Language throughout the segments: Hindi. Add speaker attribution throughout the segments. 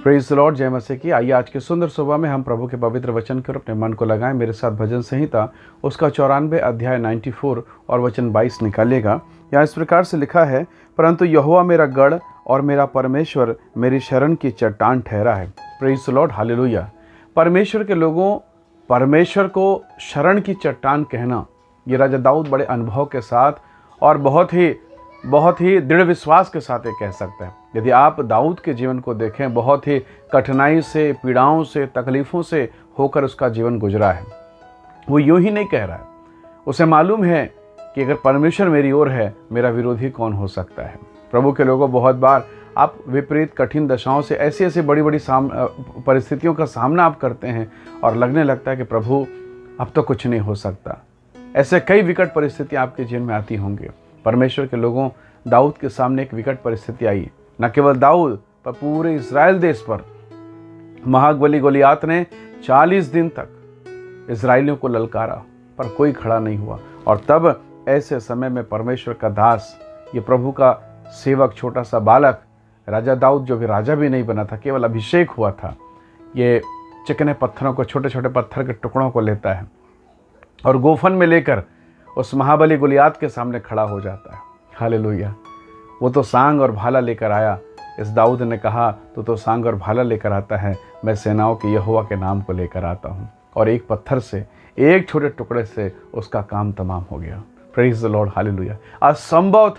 Speaker 1: प्रेज़ द लॉर्ड, जय मसीह की। आइए आज की सुंदर सुबह में हम प्रभु के पवित्र वचन की ओर अपने मन को लगाएं। मेरे साथ भजन संहिता उसका 94 अध्याय 94 और वचन 22 निकालिएगा। यहाँ इस प्रकार से लिखा है, परंतु यहोवा मेरा गढ़ और मेरा परमेश्वर मेरी शरण की चट्टान ठहरा है। Praise the Lord, hallelujah. परमेश्वर के लोगों, परमेश्वर को शरण की चट्टान कहना, ये राजा दाऊद बड़े अनुभव के साथ और बहुत ही दृढ़ विश्वास के साथ ये कह सकते हैं। यदि आप दाऊद के जीवन को देखें, बहुत ही कठिनाई से, पीड़ाओं से, तकलीफ़ों से होकर उसका जीवन गुजरा है। वो यूं ही नहीं कह रहा है, उसे मालूम है कि अगर परमेश्वर मेरी ओर है, मेरा विरोधी कौन हो सकता है। प्रभु के लोगों, बहुत बार आप विपरीत कठिन दशाओं से ऐसी बड़ी बड़ी परिस्थितियों का सामना आप करते हैं और लगने लगता है कि प्रभु अब तो कुछ नहीं हो सकता। ऐसे कई विकट परिस्थितियाँ आपके जीवन में आती होंगी। परमेश्वर के लोगों, दाऊद के सामने एक विकट परिस्थिति आई। न केवल दाऊद पर पूरे इज़राइल देश पर महाबली गोलियात ने 40 दिन तक इज़राइलियों को ललकारा, पर कोई खड़ा नहीं हुआ। और तब ऐसे समय में परमेश्वर का दास, ये प्रभु का सेवक, छोटा सा बालक, राजा दाऊद, जो भी राजा भी नहीं बना था, केवल अभिषेक हुआ था, ये चिकने पत्थरों को, छोटे छोटे पत्थर के टुकड़ों को लेता है और गोफन में लेकर उस महाबली गोलियात के सामने खड़ा हो जाता है। हालेलुया। वो तो सांग और भाला लेकर आया। इस दाऊद ने कहा, तो सांग और भाला लेकर आता है, मैं सेनाओं के यहोवा के नाम को लेकर आता हूँ। और एक पत्थर से, एक छोटे टुकड़े से उसका काम तमाम हो गया। Praise the Lord, hallelujah. असंभव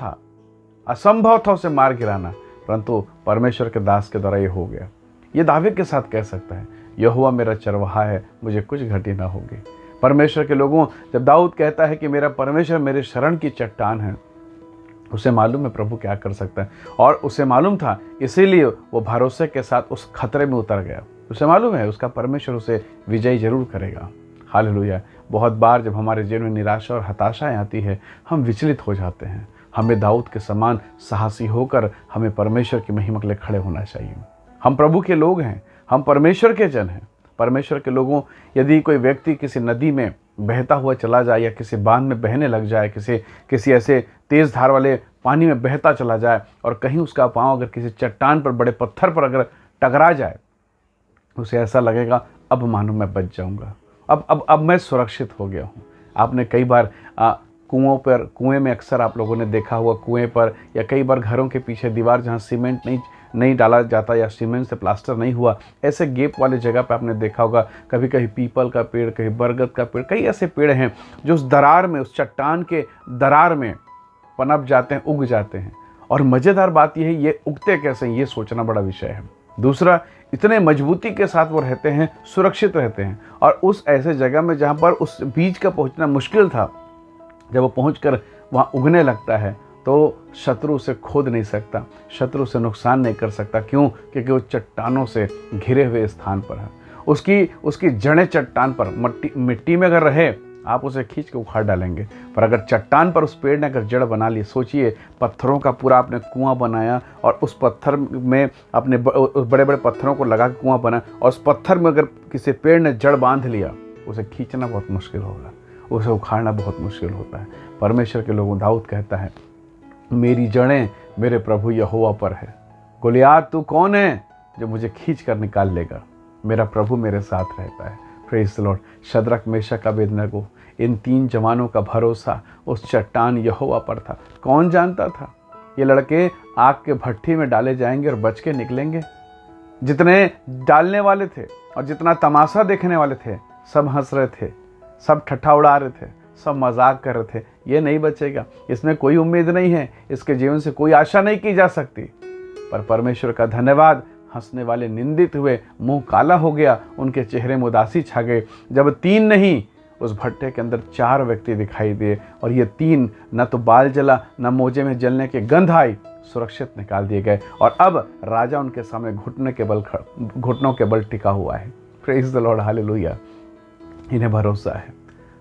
Speaker 1: था उसे मार गिराना, परंतु परमेश्वर के दास के द्वारा ये हो गया। ये दावे के साथ कह सकता है, यहोवा मेरा चरवाहा है, मुझे कुछ घटी ना होगी। परमेश्वर के लोगों, जब दाऊद कहता है कि मेरा परमेश्वर मेरे शरण की चट्टान है, उसे मालूम है प्रभु क्या कर सकता है। और उसे मालूम था, इसीलिए वो भरोसे के साथ उस खतरे में उतर गया। उसे मालूम है उसका परमेश्वर उसे विजयी जरूर करेगा। हालेलुया। बहुत बार जब हमारे जीवन में निराशा और हताशाएं आती है, हम विचलित हो जाते हैं। हमें दाऊद के समान साहसी होकर हमें परमेश्वर की महिमा के लिए खड़े होना चाहिए। हम प्रभु के लोग हैं, हम परमेश्वर के जन हैं। परमेश्वर के लोगों, यदि कोई व्यक्ति किसी नदी में बहता हुआ चला जाए या किसी बांध में बहने लग जाए, किसी ऐसे तेज़ धार वाले पानी में बहता चला जाए और कहीं उसका पाँव अगर किसी चट्टान पर, बड़े पत्थर पर अगर टकरा जाए, उसे ऐसा लगेगा अब मानो मैं बच जाऊंगा, अब मैं सुरक्षित हो गया हूँ। आपने कई बार कुएं में अक्सर आप लोगों ने देखा हुआ, कुएं पर या कई बार घरों के पीछे दीवार जहाँ सीमेंट नहीं डाला जाता या सीमेंट से प्लास्टर नहीं हुआ, ऐसे गेप वाले जगह पे आपने देखा होगा, कभी कहीं पीपल का पेड़, कहीं बरगद का पेड़, कई ऐसे पेड़ हैं जो उस दरार में, उस चट्टान के दरार में पनप जाते हैं, उग जाते हैं। और मज़ेदार बात यह है, ये उगते कैसे हैं, ये सोचना बड़ा विषय है। दूसरा, इतने मजबूती के साथ वो रहते हैं, सुरक्षित रहते हैं। और उस ऐसे जगह में जहाँ पर उस बीज का पहुँचना मुश्किल था, जब वो पहुँचकर वहाँ उगने लगता है तो शत्रु उसे खोद नहीं सकता, शत्रु उसे नुकसान नहीं कर सकता। क्यों? क्योंकि वो चट्टानों से घिरे हुए स्थान पर है। उसकी जड़ें चट्टान पर, मिट्टी में अगर रहे, आप उसे खींच के उखाड़ डालेंगे। पर अगर चट्टान पर उस पेड़ ने अगर जड़ बना ली, सोचिए, पत्थरों का पूरा आपने कुआं बनाया और उस पत्थर में अपने उस बड़े बड़े पत्थरों को लगा के कुआं बना, और उस पत्थर में अगर किसी पेड़ ने जड़ बांध लिया, उसे खींचना बहुत मुश्किल होगा, उसे उखाड़ना बहुत मुश्किल होता है। परमेश्वर के लोगों, दाऊद कहता है, मेरी जड़ें मेरे प्रभु यहोवा पर है। गोलियात, तू कौन है जो मुझे खींच कर निकाल लेगा? मेरा प्रभु मेरे साथ रहता है। Praise the lord. Shadrach, Meshach, Abednego, इन 3 जवानों का भरोसा उस चट्टान यहोवा पर था। कौन जानता था ये लड़के आग के भट्ठी में डाले जाएंगे और बच के निकलेंगे? जितने डालने वाले थे और जितना तमाशा देखने वाले थे, सब हंस रहे थे, सब ठट्ठा उड़ा रहे थे, सब मजाक कर रहे थे, ये नहीं बचेगा, इसमें कोई उम्मीद नहीं है, इसके जीवन से कोई आशा नहीं की जा सकती। पर परमेश्वर का धन्यवाद, हंसने वाले निंदित हुए, मुंह काला हो गया, उनके चेहरे में उदासी छा गई। जब 3 नहीं, उस भट्टे के अंदर 4 व्यक्ति दिखाई दिए, और ये 3 न तो बाल जला, न मोजे में जलने की गंध आई, सुरक्षित निकाल दिए गए। और अब राजा उनके सामने घुटनों के बल टिका हुआ है। Praise the Lord, hallelujah. इन्हें भरोसा है,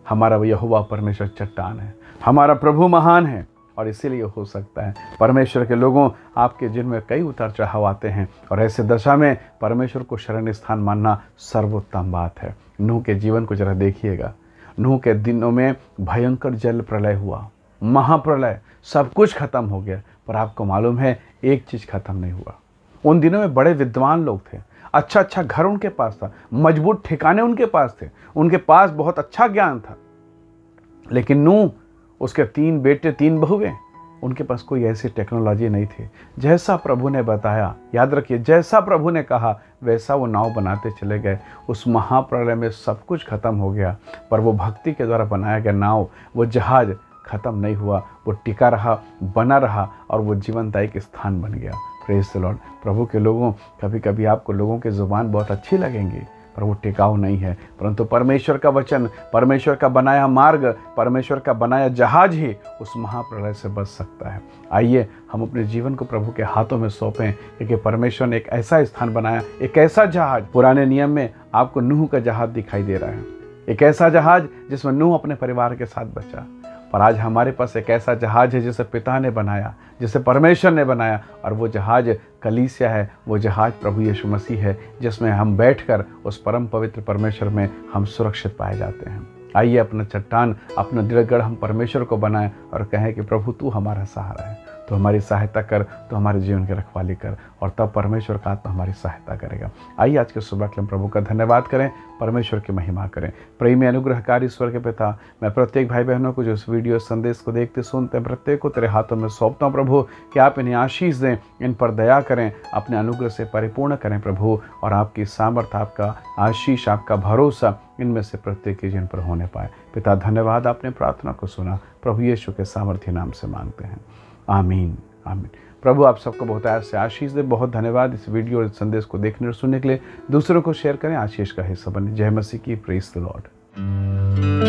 Speaker 1: हमारा यहोवा परमेश्वर चट्टान है, हमारा प्रभु महान है, और इसीलिए हो सकता है। परमेश्वर के लोगों, आपके जिन में कई उतार चढ़ाव आते हैं, और ऐसे दशा में परमेश्वर को शरण स्थान मानना सर्वोत्तम बात है। नूह के जीवन को जरा देखिएगा। नूह के दिनों में भयंकर जल प्रलय हुआ, महाप्रलय, सब कुछ खत्म हो गया, पर आपको मालूम है एक चीज़ खत्म नहीं हुआ। उन दिनों में बड़े विद्वान लोग थे, अच्छा अच्छा घर उनके पास था, मजबूत ठिकाने उनके पास थे, उनके पास बहुत अच्छा ज्ञान था। लेकिन नूह, उसके 3 बेटे 3 बहुएं, उनके पास कोई ऐसी टेक्नोलॉजी नहीं थी। जैसा प्रभु ने बताया, याद रखिए, जैसा प्रभु ने कहा वैसा वो नाव बनाते चले गए। उस महाप्रलय में सब कुछ खत्म हो गया, पर वो भक्ति के द्वारा बनाया गया नाव, वो जहाज खत्म नहीं हुआ, वो टिका रहा, बना रहा, और वो जीवनदायी के स्थान बन गया। Praise the Lord. प्रभु के लोगों, कभी कभी आपको लोगों की ज़ुबान बहुत अच्छी लगेंगी, पर वो टिकाऊ नहीं है। परंतु परमेश्वर का वचन, परमेश्वर का बनाया मार्ग, परमेश्वर का बनाया जहाज ही उस महाप्रलय से बच सकता है। आइए हम अपने जीवन को प्रभु के हाथों में सौंपें, क्योंकि परमेश्वर ने एक ऐसा स्थान बनाया, एक ऐसा जहाज। पुराने नियम में आपको नूह का जहाज दिखाई दे रहा है, एक ऐसा जहाज जिसमें नूह अपने परिवार के साथ बचा। पर आज हमारे पास एक ऐसा जहाज है जिसे पिता ने बनाया, जिसे परमेश्वर ने बनाया, और वो जहाज कलीसिया है, वो जहाज प्रभु यीशु मसीह है, जिसमें हम बैठकर उस परम पवित्र परमेश्वर में हम सुरक्षित पाए जाते हैं। आइए अपना चट्टान, अपना दृढ़ हम परमेश्वर को बनाएं और कहें कि प्रभु तू हमारा सहारा है, तो हमारी सहायता कर, तो हमारे जीवन की रखवाली कर, और तब परमेश्वर का आत्मा हमारी सहायता करेगा। आइए आज के सुबह के लिए प्रभु का धन्यवाद करें, परमेश्वर की महिमा करें। प्रेमी अनुग्रहकारी ईश्वर के पिता, मैं प्रत्येक भाई बहनों को जो इस वीडियो संदेश को देखते सुनते हैं, प्रत्येक को तेरे हाथों में सौंपता हूँ प्रभु, कि आप इन्हें आशीष दें, इन पर दया करें, अपने अनुग्रह से परिपूर्ण करें प्रभु, और आपकी सामर्थ्य, आपका आशीष, आपका भरोसा इनमें से प्रत्येक के जीवन पर होने पाए। पिता धन्यवाद, आपने प्रार्थना को सुना, प्रभु यीशु के सामर्थ्य नाम से मांगते हैं, आमीन आमीन। प्रभु आप सबको बहुत ऐसे आशीष दे। बहुत धन्यवाद इस वीडियो और संदेश को देखने और सुनने के लिए। दूसरों को शेयर करें, आशीष का हिस्सा बने। जय मसीह की। Praise the Lord.